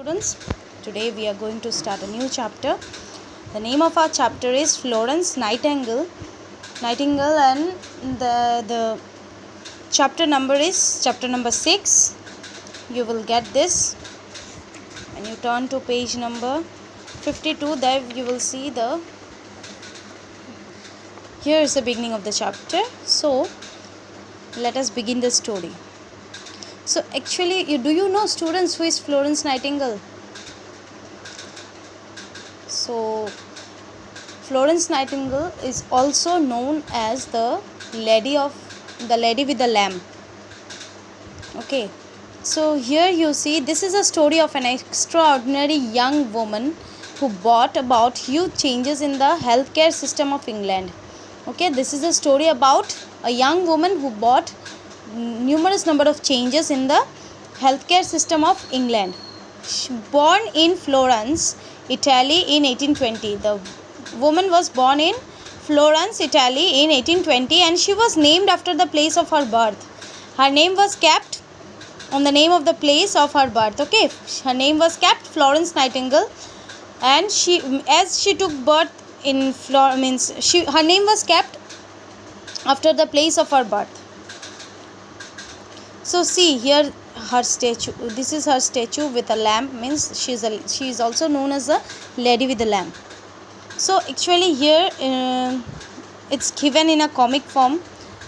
Students, today we are going to start a new chapter. The name of our chapter is Florence Nightingale. And the chapter number is chapter number 6. You will get this when you turn to page number 52. There you will see here is the beginning of the chapter. So let us begin the story. So actually, do you know, students, who is Florence Nightingale? So Florence Nightingale is also known as the lady with the lamp. Okay, so here you see, this is a story of an extraordinary young woman who brought about huge changes in the healthcare system of England. Okay, this is a story about a young woman who brought numerous number of changes in the healthcare system of England. Born in Florence, Italy in 1820. The woman was born in Florence, Italy in 1820, and she was named after the place of her birth. Her name was kept on the name of the place of her birth. Okay, her name was kept Florence Nightingale, and as she took birth in Florence, her name was kept after the place of her birth. So see here her statue. This is her statue with a lamp, means she is also known as a lady with a lamp. So actually here it's given in a comic form.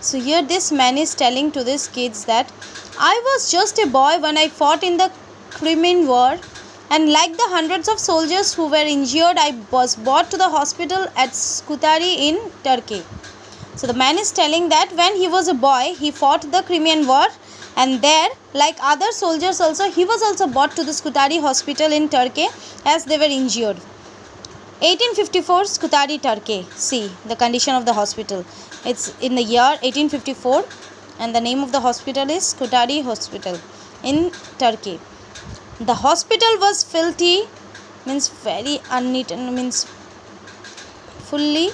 So here this man is telling to these kids that I was just a boy when I fought in the Crimean War, and like the hundreds of soldiers who were injured, I was brought to the hospital at Scutari in Turkey. So the man is telling that when he was a boy, he fought the Crimean War, and there, like other soldiers also, he was also brought to the Scutari hospital in Turkey as they were injured. 1854, Scutari, Turkey. See the condition of the hospital. It's in the year 1854, and the name of the hospital is Scutari Hospital in Turkey. The hospital was filthy, means very unneat, and means fully.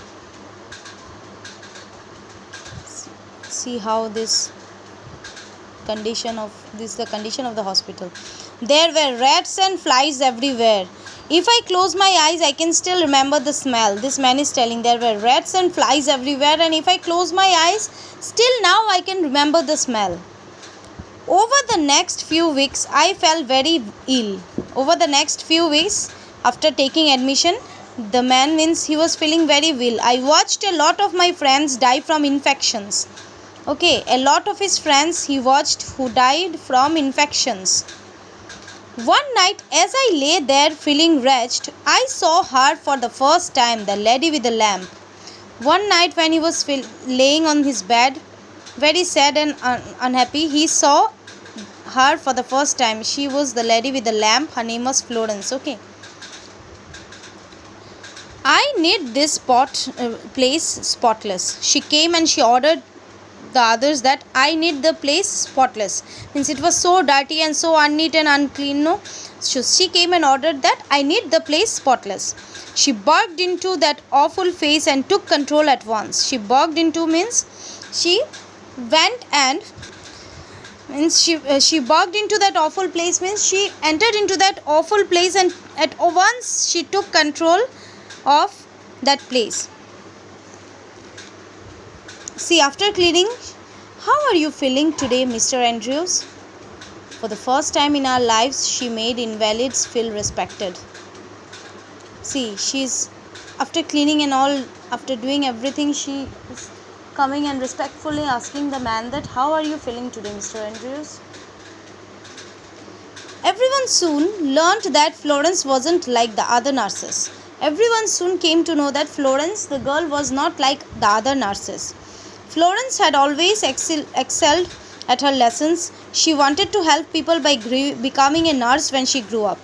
See how this condition of the condition of the hospital. There were rats and flies everywhere. If I close my eyes, I can still remember the smell. This man is telling there were rats and flies everywhere, and if I close my eyes, still now I can remember the smell. Over the next few weeks, I felt very ill. Over the next few weeks, after taking admission, the man means he was feeling very ill. I watched a lot of my friends die from infections. Okay, a lot of his friends he watched who died from infections. One night, as I lay there feeling wretched, I saw her for the first time, the lady with the lamp. One night when he was laying on his bed, very sad and unhappy, he saw her for the first time. She was the lady with the lamp. Her name was Florence. Okay. I need this place spotless. She came and she ordered the others that I need the place spotless, means it was so dirty and so unneat and unclean. No, so she came and ordered that I need the place spotless. She barked into that awful face and took control at once. She barked into means she went and means she barked into that awful place, means she entered into that awful place, and at once she took control of that place. See, after cleaning, how are you feeling today, Mr. Andrews? For the first time in our lives, she made invalids feel respected. See, she's, after cleaning and all, after doing everything, she is coming and respectfully asking the man that, how are you feeling today, Mr. Andrews? Everyone soon learnt that Florence wasn't like the other nurses. Everyone soon came to know that Florence, the girl, was not like the other nurses. Florence had always excelled at her lessons. She wanted to help people by becoming a nurse when she grew up.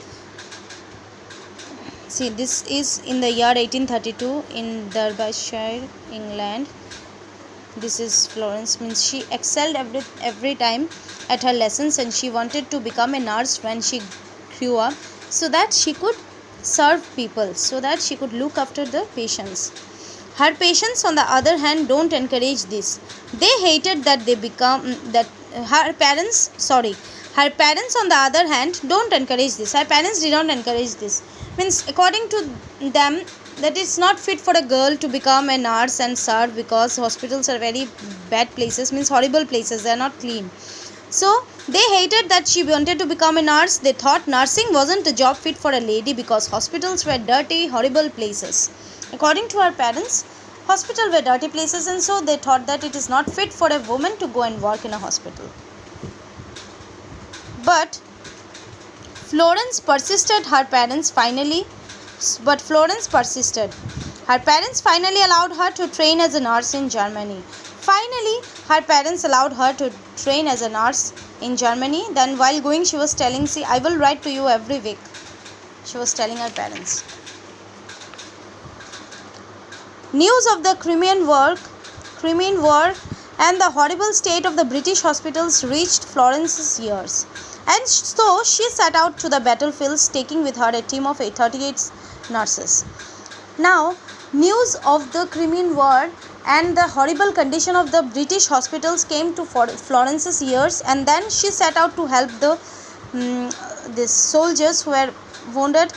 See, this is in the year 1832 in Derbyshire, England. This is Florence, means she excelled every time at her lessons, and she wanted to become a nurse when she grew up, so that she could serve people, so that she could look after the patients. Her patients, on the other hand, don't encourage this. They hated that her Her parents, on the other hand, don't encourage this. Her parents did not encourage this. Means, according to them, that it's not fit for a girl to become a nurse and serve, because hospitals are very bad places, means horrible places, they are not clean. So they hated that she wanted to become a nurse. They thought nursing wasn't a job fit for a lady because hospitals were dirty, horrible places. According to her parents, hospitals were dirty places, and so they thought that it is not fit for a woman to go and work in a hospital. But Florence persisted. Her parents finally allowed her to train as a nurse in Germany. Then while going, she was telling, see, I will write to you every week. She was telling her parents. News of the Crimean War and the horrible state of the British hospitals reached Florence's ears. And so she set out to the battlefields, taking with her a team of 38 nurses. Now, news of the Crimean War and the horrible condition of the British hospitals came to Florence's ears, and then she set out to help the soldiers who were wounded,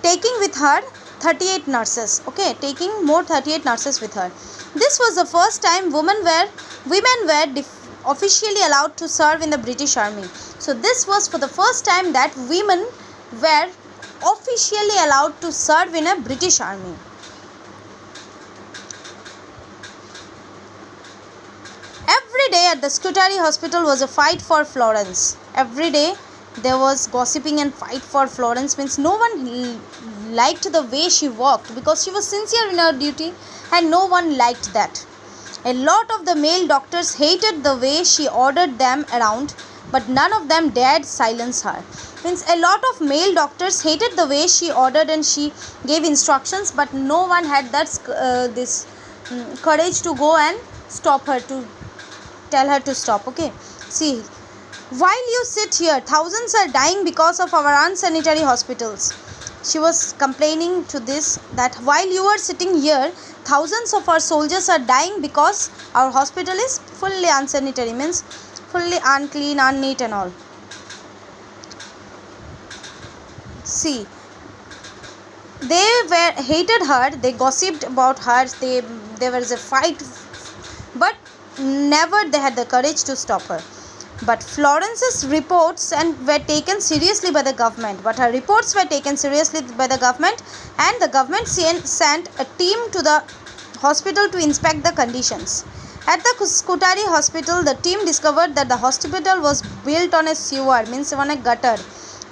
taking with her 38 nurses. Okay, taking more 38 nurses with her. This was the first time women were officially allowed to serve in the British Army. So this was for the first time that women were officially allowed to serve in a British Army. Every day at the Scutari Hospital was a fight for Florence. Every day there was gossiping and fight for Florence. Means no one liked the way she walked, because she was sincere in her duty, and no one liked that. A lot of the male doctors hated the way she ordered them around, but none of them dared silence her. Means a lot of male doctors hated the way she ordered and she gave instructions, but no one had that courage to go and stop her, to tell her to stop. Okay, see, while you sit here, thousands are dying because of our unsanitary hospitals. She was complaining to this, that while you are sitting here, thousands of our soldiers are dying because our hospital is fully unsanitary, means fully unclean, unneat and all. See, they hated her, they gossiped about her, there was a fight, but never they had the courage to stop her. But Florence's reports were taken seriously by the government. And the government sent a team to the hospital to inspect the conditions. At the Scutari Hospital, the team discovered that the hospital was built on a sewer, means on a gutter,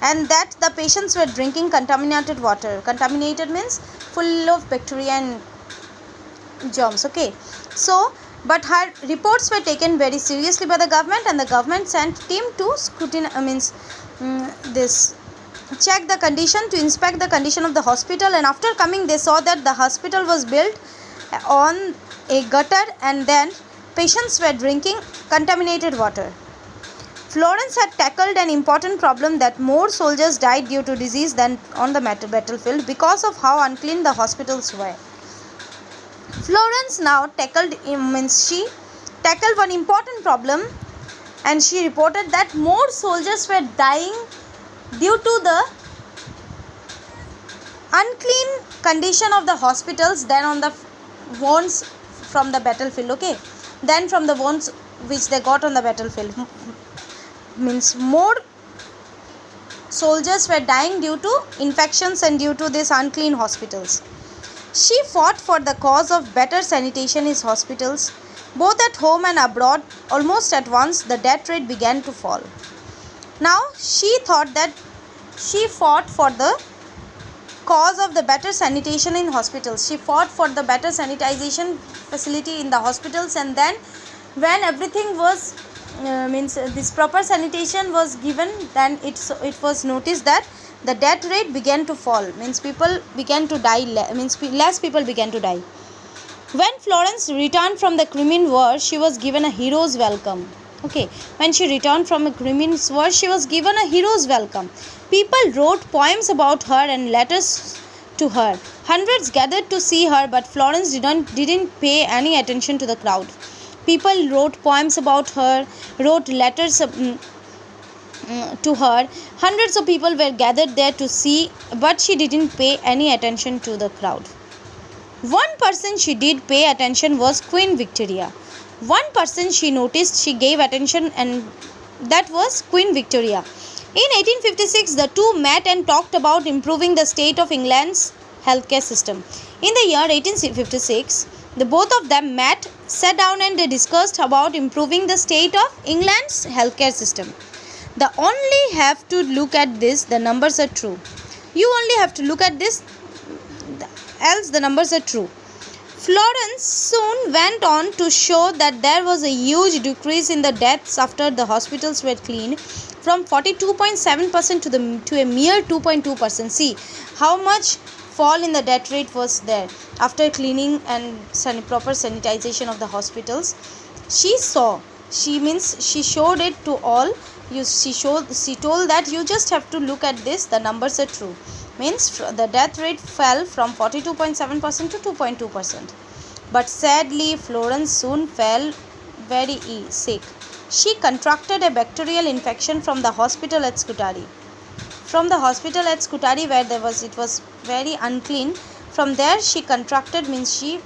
and that the patients were drinking contaminated water. Contaminated means full of bacteria and germs. Okay, so but her reports were taken very seriously by the government, and the government sent team to check the condition, to inspect the condition of the hospital. And after coming, they saw that the hospital was built on a gutter, and then patients were drinking contaminated water. Florence had tackled an important problem, that more soldiers died due to disease than on the battlefield because of how unclean the hospitals were. Florence now tackled one important problem, and she reported that more soldiers were dying due to the unclean condition of the hospitals than on the wounds from the battlefield. Okay, than from the wounds which they got on the battlefield. Means more soldiers were dying due to infections and due to these unclean hospitals. She fought for the cause of better sanitation in hospitals, both at home and abroad. Almost at once, the death rate began to fall. Now, she thought that she fought for the cause of the better sanitation in hospitals. She fought for the better sanitization facility in the hospitals, and then when everything was this proper sanitation was given, then it was noticed that the death rate began to fall, means people began to die, less people began to die. When Florence returned from the Crimean War, she was given a hero's welcome. Okay, when she returned from the Crimean War, she was given a hero's welcome. People wrote poems about her and letters to her. Hundreds gathered to see her, but Florence didn't pay any attention to the crowd. People wrote poems about her, wrote letters to her. Hundreds of people were gathered there to see, but she didn't pay any attention to the crowd. One person she did pay attention was Queen Victoria. One person she noticed she gave attention, and that was Queen Victoria. In 1856, the two met and talked about improving the state of England's healthcare system. In the year 1856, the both of them met, sat down, and they discussed about improving the state of England's healthcare system. The only have to look at this, the numbers are true. You only have to look at this, else the numbers are true. Florence soon went on to show that there was a huge decrease in the deaths after the hospitals were cleaned from 42.7% to a mere 2.2%. See how much fall in the death rate was there after cleaning and proper sanitization of the hospitals. She showed it to all. She told that you just have to look at this, the numbers are true. Means the death rate fell from 42.7% to 2.2%. But sadly, Florence soon fell very sick. She contracted a bacterial infection from the hospital at Scutari. From the hospital at Scutari, where it was very unclean. From there, she contracted, she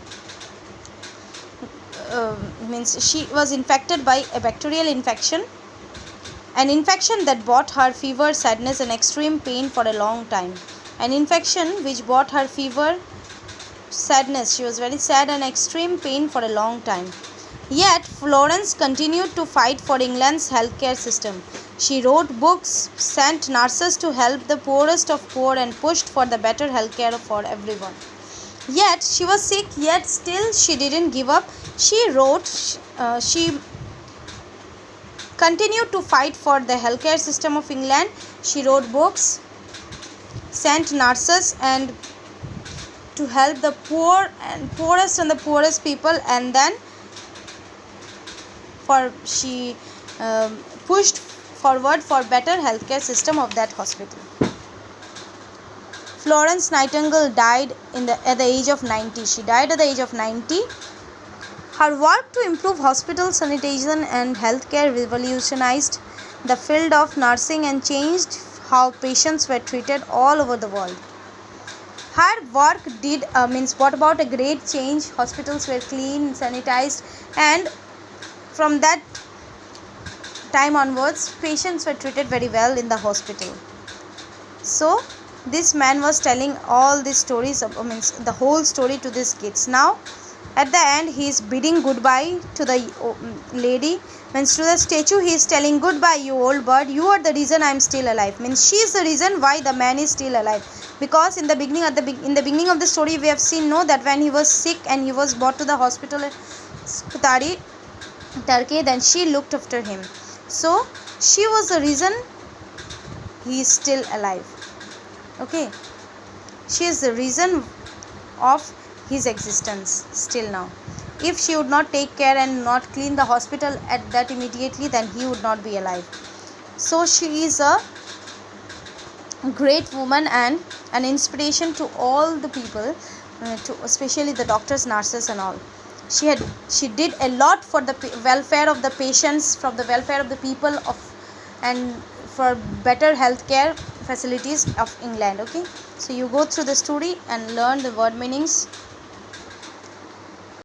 was infected by a bacterial infection. An infection that brought her fever, sadness, and extreme pain for a long time. An infection which brought her fever, sadness. She was very sad and extreme pain for a long time. Yet, Florence continued to fight for England's healthcare system. She wrote books, sent nurses to help the poorest of poor, and pushed for the better healthcare for everyone. Yet, she was sick, yet still she didn't give up. She continued to fight for the healthcare system of England. She wrote books, sent nurses and to help the poorest and the poorest people, and then she pushed forward for better healthcare system of that hospital. Florence Nightingale died at the age of 90. She died at the age of 90. Her work to improve hospital sanitation and healthcare revolutionized the field of nursing and changed how patients were treated all over the world. Her work brought about a great change. Hospitals were clean, sanitized, and from that time onwards, patients were treated very well in the hospital. So, this man was telling all these stories, the whole story to these kids. Now, at the end, he is bidding goodbye to the lady. To the statue, he is telling, "Goodbye, you old bird. You are the reason I am still alive." She is the reason why the man is still alive. Because in the beginning of the story, we have seen that when he was sick and he was brought to the hospital at Scutari, Turkey, then she looked after him. So she was the reason he is still alive. Okay, she is the reason of his existence still now. If she would not take care and not clean the hospital at that immediately, then he would not be alive. So she is a great woman and an inspiration to all the people, especially the doctors, nurses and all. She did a lot for the welfare of the patients, for the welfare of the people and for better healthcare facilities of England. Okay, so you go through the story and learn the word meanings.